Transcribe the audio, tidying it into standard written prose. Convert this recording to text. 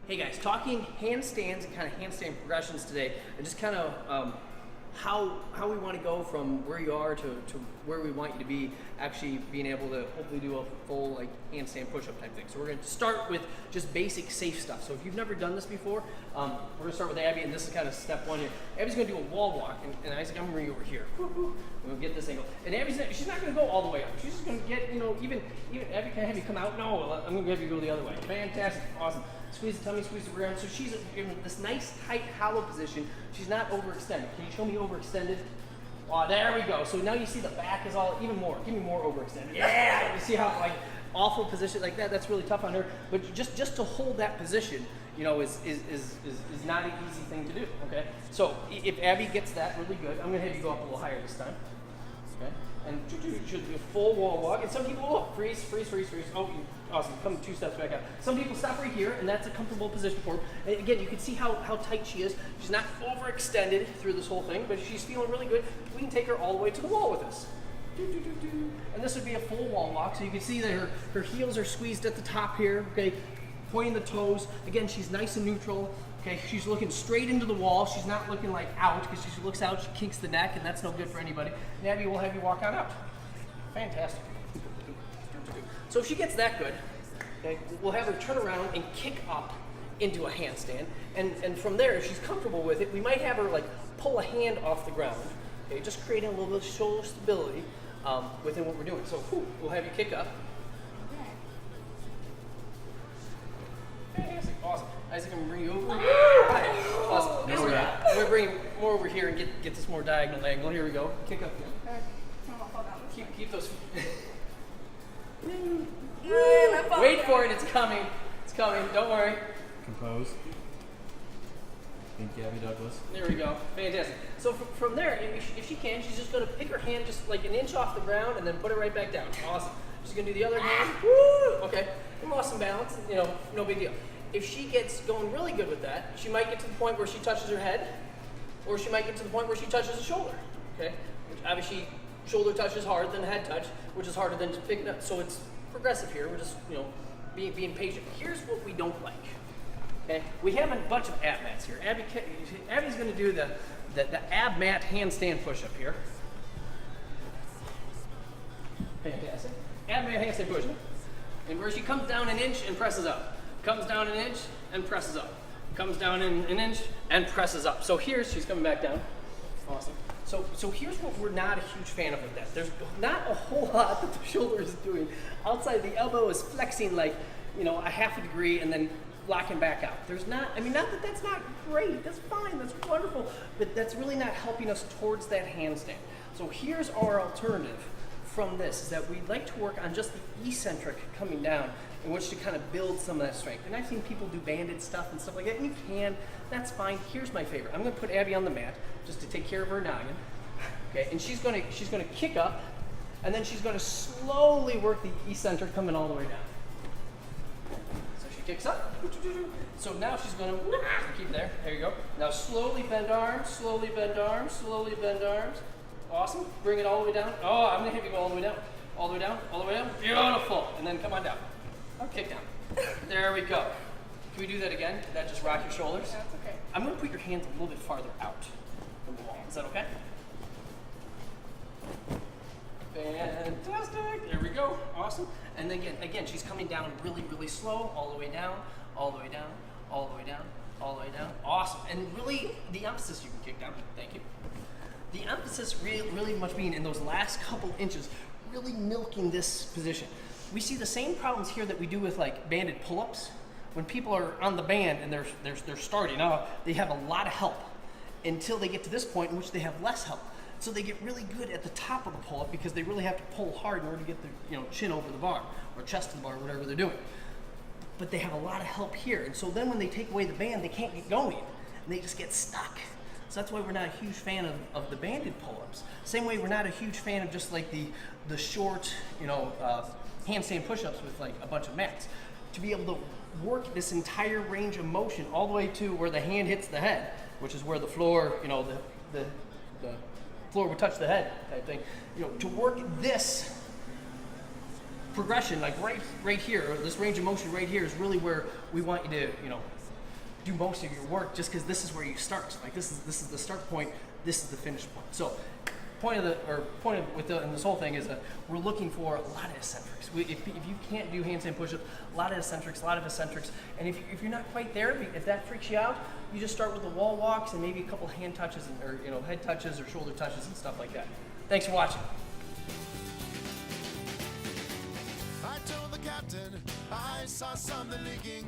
Hey guys, talking handstands and kind of handstand progressions today, and just kind of how we want to go from where you are to where we want you to be, actually being able to hopefully do a full like handstand push-up type thing. So we're going to start with just basic safe stuff. So if you've never done this before, we're going to start with Abby, and this is kind of step one here. Abby's going to do a wall walk, and Isaac, I'm going to bring you over here. We'll get this angle. And she's not going to go all the way up. She's just going to get, even Abby, can I have you come out? No, I'm going to have you go the other way. Fantastic, awesome. Squeeze the tummy, squeeze the ground. So she's in this nice, tight, hollow position. She's not overextended. Can you show me overextended? Oh, there we go. So now you see the back is all, even more. Give me more overextended. Yeah! You see how, like, awful position like that? That's really tough on her. But just to hold that position, is not an easy thing to do, okay? So if Abby gets that really good, I'm going to have you go up a little higher this time. Okay? And should be a full wall walk. And some people, freeze. Oh, awesome. Come 2 steps back out. Some people stop right here, and that's a comfortable position for her. And again, you can see how tight she is. She's not overextended through this whole thing, but she's feeling really good. We can take her all the way to the wall with us. And this would be a full wall walk. So you can see that her heels are squeezed at the top here, okay? Pointing the toes. Again, she's nice and neutral. Okay, she's looking straight into the wall. She's not looking like out, because she looks out, she kinks the neck, and that's no good for anybody. And Abby will have you walk on out. Fantastic. So if she gets that good, okay, we'll have her turn around and kick up into a handstand. And from there, if she's comfortable with it, we might have her like pull a hand off the ground. Okay, just creating a little bit of shoulder stability within what we're doing. So we'll have you kick up. Fantastic, awesome. Isaac, I'm gonna bring you over. Hi. Awesome. I'm gonna bring you more over here and get this more diagonal angle. Here we go. Kick up. Keep those. Wait for it. It's coming. It's coming. Don't worry. Compose. Think Gabby Douglas. There we go. Fantastic. So from there, if she can, she's just going to pick her hand just like an inch off the ground and then put it right back down. Awesome. She's going to do the other hand. Woo! Okay. We lost some balance. No big deal. If she gets going really good with that, she might get to the point where she touches her head, or she might get to the point where she touches the shoulder. Okay. Which obviously, shoulder touch is harder than head touch, which is harder than to pick it up. So it's progressive here. We're just being patient. Here's what we don't like. Okay, we have a bunch of ab mats here. Abby's going to do the ab mat handstand push-up here. Fantastic. Ab mat handstand push-up. And where she comes down an inch and presses up. Comes down an inch and presses up. Comes down an inch and presses up. So here she's coming back down. Awesome. So here's what we're not a huge fan of with that. There's not a whole lot that the shoulder is doing. Outside the elbow is flexing like, a half a degree and then locking back out. There's not that that's not great. That's fine. That's wonderful. But that's really not helping us towards that handstand. So here's our alternative from this, is that we'd like to work on just the eccentric coming down, in which to kind of build some of that strength. And I've seen people do banded stuff and stuff like that, and you can, that's fine. Here's my favorite. I'm gonna put Abby on the mat just to take care of her noggin. Okay, and she's gonna kick up, and then she's gonna slowly work the eccentric coming all the way down. So she kicks up. So now she's gonna keep there. There you go. Now slowly bend arms, slowly bend arms, slowly bend arms. Awesome. Bring it all the way down. Oh, I'm gonna have you go all the way down. All the way down, all the way down. Beautiful. And then come on down. Kick down. There we go. Can we do that again? Did that just rock your shoulders? That's okay. I'm going to put your hands a little bit farther out from the wall. Is that okay? Fantastic. There we go. Awesome. And then again, she's coming down really, really slow, all the way down, all the way down, all the way down, all the way down. Awesome. And really, the emphasis, you can kick down. Thank you. The emphasis really much being in those last couple inches, really milking this position. We see the same problems here that we do with like banded pull-ups. When people are on the band and they're starting out, they have a lot of help until they get to this point in which they have less help. So they get really good at the top of the pull-up because they really have to pull hard in order to get their chin over the bar or chest to the bar, whatever they're doing. But they have a lot of help here, and so then when they take away the band, they can't get going, and they just get stuck. So that's why we're not a huge fan of the banded pull-ups. Same way we're not a huge fan of just like the short, handstand push-ups with like a bunch of mats. To be able to work this entire range of motion all the way to where the hand hits the head, which is where the floor, the floor would touch the head type thing. To work this progression, like right here, or this range of motion right here, is really where we want you to, do most of your work just because this is where you start. Like this is the start point, this is the finish point. So point of this whole thing is that we're looking for a lot of eccentrics. If you can't do handstand push-ups, a lot of eccentrics, and if you're not quite there, if that freaks you out, you just start with the wall walks and maybe a couple hand touches, or head touches or shoulder touches and stuff like that. Thanks for watching. I told the captain I saw something leaking.